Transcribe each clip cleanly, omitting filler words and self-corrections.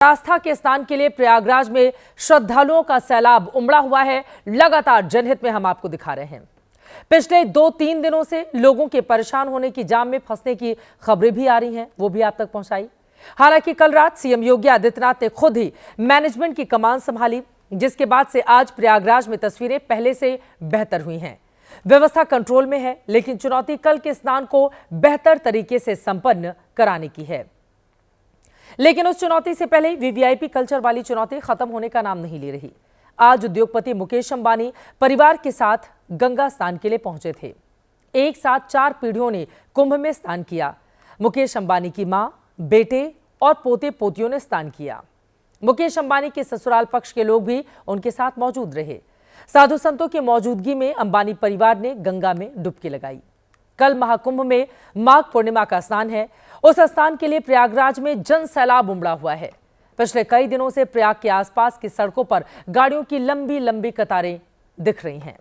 आस्था के स्नान के लिए प्रयागराज में श्रद्धालुओं का सैलाब उमड़ा हुआ है। लगातार जनहित में हम आपको दिखा रहे हैं। पिछले 2-3 दिनों से लोगों के परेशान होने की जाम में फंसने की खबरें भी आ रही हैं, वो भी आप तक पहुंचाई। हालांकि कल रात सीएम योगी आदित्यनाथ ने खुद ही मैनेजमेंट की कमान संभाली, जिसके बाद से आज प्रयागराज में तस्वीरें पहले से बेहतर हुई हैं। व्यवस्था कंट्रोल में है, लेकिन चुनौती कल के स्नान को बेहतर तरीके से संपन्न कराने की है। लेकिन उस चुनौती से पहले वीवीआईपी कल्चर वाली चुनौती खत्म होने का नाम नहीं ले रही। आज उद्योगपति मुकेश अंबानी परिवार के साथ गंगा स्नान के लिए पहुंचे थे। एक साथ 4 पीढ़ियों ने कुंभ में स्नान किया। मुकेश अंबानी की मां, बेटे और पोते पोतियों ने स्नान किया। मुकेश अंबानी के ससुराल पक्ष के लोग भी उनके साथ मौजूद रहे। साधु संतों की मौजूदगी में अंबानी परिवार ने गंगा में डुबकी लगाई। कल महाकुंभ में माघ पूर्णिमा का स्नान है। उस स्नान के लिए प्रयागराज में जन सैलाब उमड़ा हुआ है। पिछले कई दिनों से प्रयाग के आसपास की सड़कों पर गाड़ियों की लंबी लंबी कतारें दिख रही हैं।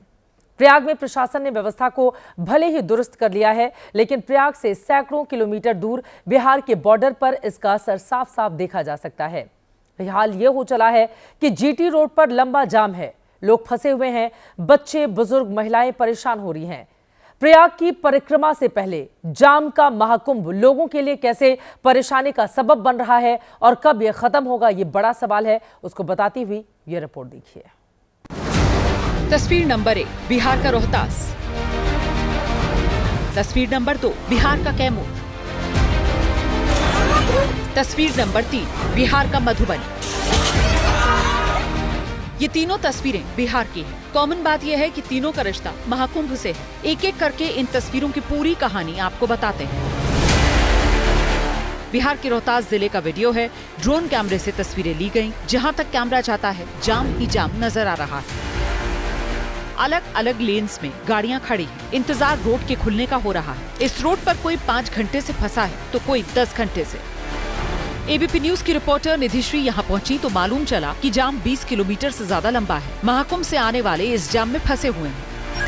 प्रयाग में प्रशासन ने व्यवस्था को भले ही दुरुस्त कर लिया है, लेकिन प्रयाग से सैकड़ों किलोमीटर दूर बिहार के बॉर्डर पर इसका असर साफ साफ देखा जा सकता है। हाल ये हो चला है कि जीटी रोड पर लंबा जाम है। लोग फंसे हुए हैं। बच्चे, बुजुर्ग, महिलाएं परेशान हो रही हैं। प्रयाग की परिक्रमा से पहले जाम का महाकुंभ लोगों के लिए कैसे परेशानी का सबब बन रहा है और कब यह खत्म होगा, यह बड़ा सवाल है। उसको बताती हुई यह रिपोर्ट देखिए। तस्वीर नंबर 1, बिहार का रोहतास। तस्वीर नंबर 2, बिहार का कैमूर। तस्वीर नंबर 3, बिहार का मधुबनी। ये तीनों तस्वीरें बिहार की हैं। कॉमन बात यह है कि तीनों का रिश्ता महाकुंभ से है। एक एक करके इन तस्वीरों की पूरी कहानी आपको बताते हैं। बिहार के रोहतास जिले का वीडियो है। ड्रोन कैमरे से तस्वीरें ली गईं। जहां तक कैमरा जाता है, जाम ही जाम नजर आ रहा है। अलग अलग लेन्स में गाड़ियां खड़ी हैं। इंतजार रोड के खुलने का हो रहा है। इस रोड पर कोई 5 घंटे से फंसा है तो कोई 10 घंटे से। एबीपी न्यूज की रिपोर्टर निधिश्री यहाँ पहुंची तो मालूम चला कि जाम 20 किलोमीटर से ज्यादा लंबा है। महाकुंभ से आने वाले इस जाम में फंसे हुए हैं।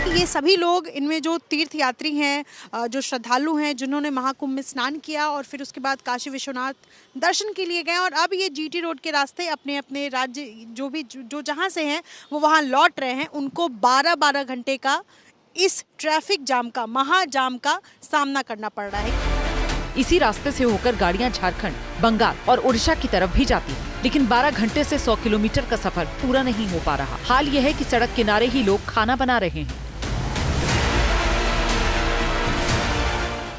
ये सभी लोग, इनमें जो तीर्थ यात्री हैं, जो श्रद्धालु हैं, जिन्होंने महाकुंभ में स्नान किया और फिर उसके बाद काशी विश्वनाथ दर्शन के लिए गए और अब ये जीटी रोड के रास्ते अपने अपने राज्य जो जहाँ से हैं वो वहाँ लौट रहे हैं। उनको 12-12 घंटे का इस ट्रैफिक जाम का, महाजाम का सामना करना पड़ रहा है। इसी रास्ते से होकर गाड़ियां झारखंड, बंगाल और उड़ीसा की तरफ भी जाती हैं। लेकिन 12 घंटे से 100 किलोमीटर का सफर पूरा नहीं हो पा रहा। हाल यह है कि सड़क किनारे ही लोग खाना बना रहे हैं।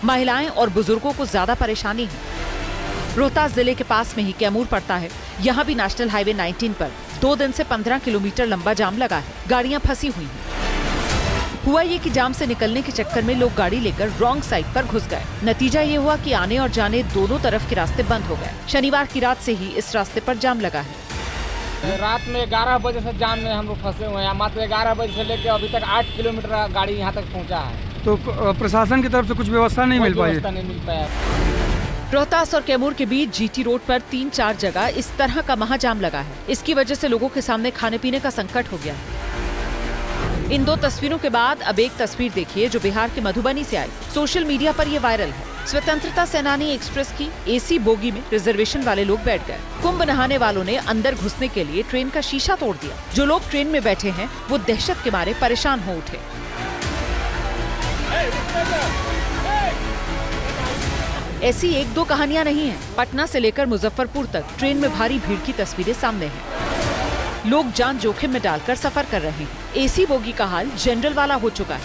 महिलाएं और बुजुर्गों को ज्यादा परेशानी है। रोहतास जिले के पास में ही कैमूर पड़ता है। यहाँ भी नेशनल हाईवे 19 पर 2 दिन से 15 किलोमीटर लंबा जाम लगा है। गाड़ियां फंसी हुई हैं। हुआ ये कि जाम से निकलने के चक्कर में लोग गाड़ी लेकर रॉन्ग साइड पर घुस गए। नतीजा ये हुआ कि आने और जाने दोनों तरफ के रास्ते बंद हो गए। शनिवार की रात से ही इस रास्ते पर जाम लगा है। रात में 11 बजे से जाम में हम लोग फंसे हुए हैं। मात्र 11 बजे से लेकर अभी तक 8 किलोमीटर गाड़ी यहाँ तक पहुँचा है। तो प्रशासन की तरफ से कुछ व्यवस्था नहीं मिल पाई? नहीं मिल पाया। रोहतास और कैमूर के बीच जीटी रोड पर 3-4 जगह इस तरह का महाजाम लगा है। इसकी वजह से लोगों के सामने खाने पीने का संकट हो गया है। इन 2 तस्वीरों के बाद अब एक तस्वीर देखिए जो बिहार के मधुबनी से आई। सोशल मीडिया पर ये वायरल है। स्वतंत्रता सेनानी एक्सप्रेस की एसी बोगी में रिजर्वेशन वाले लोग बैठ गए। कुंभ नहाने वालों ने अंदर घुसने के लिए ट्रेन का शीशा तोड़ दिया। जो लोग ट्रेन में बैठे हैं वो दहशत के मारे परेशान हो उठे। ऐसी 1-2 कहानियां नहीं हैं। पटना से लेकर मुजफ्फरपुर तक ट्रेन में भारी भीड़ की तस्वीरें सामने हैं। लोग जान जोखिम में डालकर सफर कर रहे हैं। एसी बोगी का हाल जनरल वाला हो चुका है।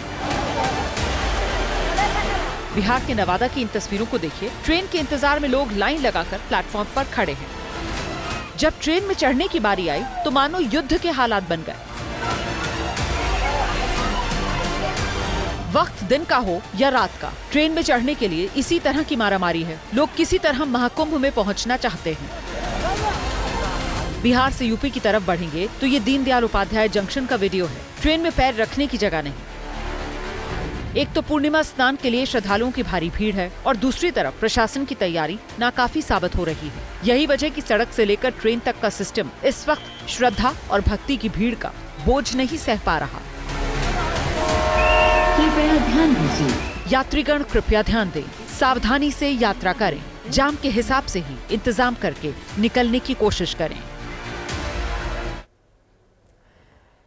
बिहार के नवादा की इन तस्वीरों को देखिए। ट्रेन के इंतजार में लोग लाइन लगाकर प्लेटफॉर्म पर खड़े हैं। जब ट्रेन में चढ़ने की बारी आई तो मानो युद्ध के हालात बन गए। वक्त दिन का हो या रात का, ट्रेन में चढ़ने के लिए इसी तरह की मारामारी है। लोग किसी तरह महाकुंभ में पहुंचना चाहते हैं। बिहार से यूपी की तरफ बढ़ेंगे तो ये दीनदयाल उपाध्याय जंक्शन का वीडियो है। ट्रेन में पैर रखने की जगह नहीं। एक तो पूर्णिमा स्नान के लिए श्रद्धालुओं की भारी भीड़ है और दूसरी तरफ प्रशासन की तैयारी नाकाफी साबित हो रही है। यही वजह कि सड़क से लेकर ट्रेन तक का सिस्टम इस वक्त श्रद्धा और भक्ति की भीड़ का बोझ नहीं सह पा रहा। कृपया ध्यान दीजिए। यात्रीगण कृपया ध्यान दें। सावधानी से यात्रा करें। जाम के हिसाब से ही इंतजाम करके निकलने की कोशिश करें।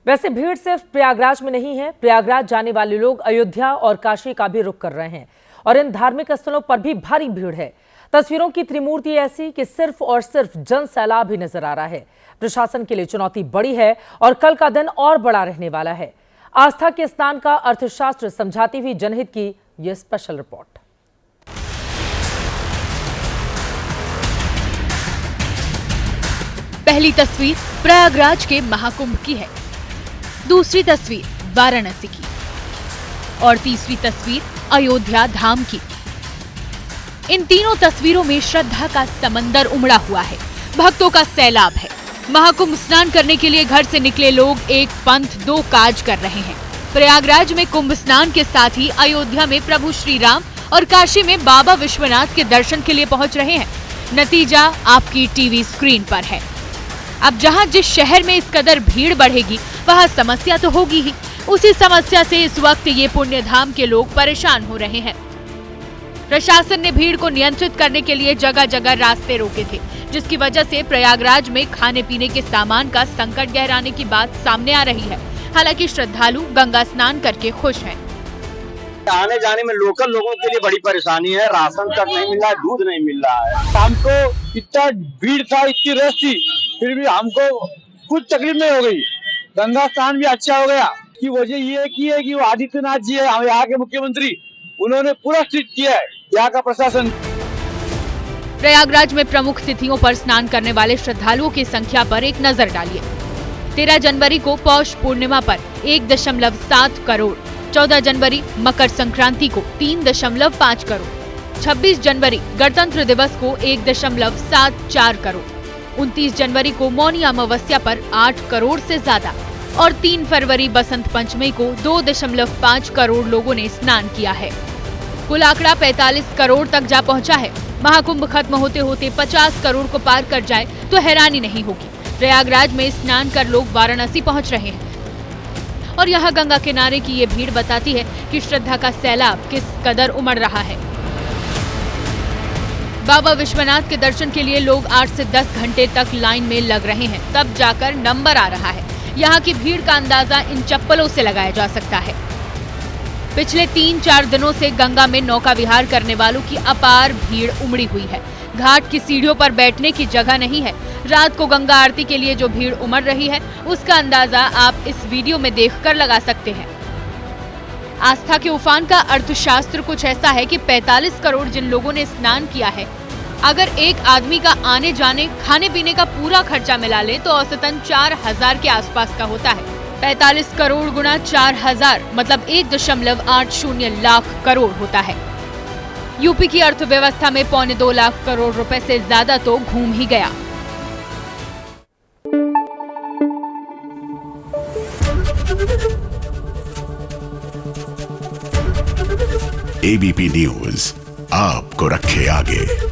वैसे भीड़ सिर्फ प्रयागराज में नहीं है। प्रयागराज जाने वाले लोग अयोध्या और काशी का भी रुख कर रहे हैं और इन धार्मिक स्थलों पर भी भारी भीड़ है। तस्वीरों की त्रिमूर्ति ऐसी कि सिर्फ और सिर्फ जन सैलाब ही नजर आ रहा है। प्रशासन के लिए चुनौती बड़ी है और कल का दिन और बड़ा रहने वाला है। आस्था के स्नान का अर्थशास्त्र समझाती हुई जनहित की यह स्पेशल रिपोर्ट। पहली तस्वीर प्रयागराज के महाकुंभ की है, दूसरी तस्वीर वाराणसी की और तीसरी तस्वीर अयोध्या धाम की। इन तीनों तस्वीरों में श्रद्धा का समंदर उमड़ा हुआ है, भक्तों का सैलाब है। महाकुंभ स्नान करने के लिए घर से निकले लोग एक पंथ दो काज कर रहे हैं। प्रयागराज में कुंभ स्नान के साथ ही अयोध्या में प्रभु श्री राम और काशी में बाबा विश्वनाथ के दर्शन के लिए पहुंच रहे हैं। नतीजा आपकी टीवी स्क्रीन पर है। अब जहां जिस शहर में इस कदर भीड़ बढ़ेगी वहां समस्या तो होगी ही। उसी समस्या से इस वक्त ये पुण्य धाम के लोग परेशान हो रहे हैं। प्रशासन ने भीड़ को नियंत्रित करने के लिए जगह जगह रास्ते रोके थे, जिसकी वजह से प्रयागराज में खाने पीने के सामान का संकट गहराने की बात सामने आ रही है। हालांकि श्रद्धालु गंगा स्नान करके खुश हैं। आने जाने में लोकल लोगों के लिए बड़ी परेशानी है। राशन तक नहीं मिल रहा है, दूध नहीं मिल रहा है। शाम को इतना भीड़ था, इतनी रश थी, फिर भी हमको कुछ तकलीफ नहीं हो गई। गंगा स्नान भी अच्छा हो गया। की वजह ये है कि वो आदित्यनाथ जी है, यहाँ के मुख्यमंत्री, उन्होंने पूरा स्ट्रिक्ट किया है यहाँ का प्रशासन। प्रयागराज में प्रमुख तिथियों पर स्नान करने वाले श्रद्धालुओं की संख्या पर एक नजर डालिए। 13 जनवरी को पौष पूर्णिमा पर 1.7 करोड़, 14 जनवरी मकर संक्रांति को 3.5 करोड़, 26 जनवरी गणतंत्र दिवस को 1.74 करोड़, 29 जनवरी को मौनी अमावस्या पर 8 करोड़ से ज्यादा और 3 फरवरी बसंत पंचमी को 2.5 करोड़ लोगों ने स्नान किया है। कुल आंकड़ा 45 करोड़ तक जा पहुंचा है। महाकुंभ खत्म होते होते 50 करोड़ को पार कर जाए तो हैरानी नहीं होगी। प्रयागराज में स्नान कर लोग वाराणसी पहुंच रहे हैं और यहाँ गंगा किनारे की ये भीड़ बताती है कि श्रद्धा का सैलाब किस कदर उमड़ रहा है। बाबा विश्वनाथ के दर्शन के लिए लोग 8 से 10 घंटे तक लाइन में लग रहे हैं, तब जाकर नंबर आ रहा है। यहाँ की भीड़ का अंदाजा इन चप्पलों से लगाया जा सकता है। पिछले 3-4 दिनों से गंगा में नौका विहार करने वालों की अपार भीड़ उमड़ी हुई है। घाट की सीढ़ियों पर बैठने की जगह नहीं है। रात को गंगा आरती के लिए जो भीड़ उमड़ रही है उसका अंदाजा आप इस वीडियो में देखकर लगा सकते हैं। आस्था के उफान का अर्थशास्त्र कुछ ऐसा है कि 45 करोड़ जिन लोगों ने स्नान किया है, अगर एक आदमी का आने जाने खाने पीने का पूरा खर्चा मिला ले तो औसतन 4000 के आसपास का होता है। 45 करोड़ गुना 4000 मतलब 1.80 लाख करोड़ होता है। यूपी की अर्थव्यवस्था में 2.25 लाख करोड़ रुपए से ज्यादा तो घूम ही गया। एबीपी न्यूज आपको रखे आगे।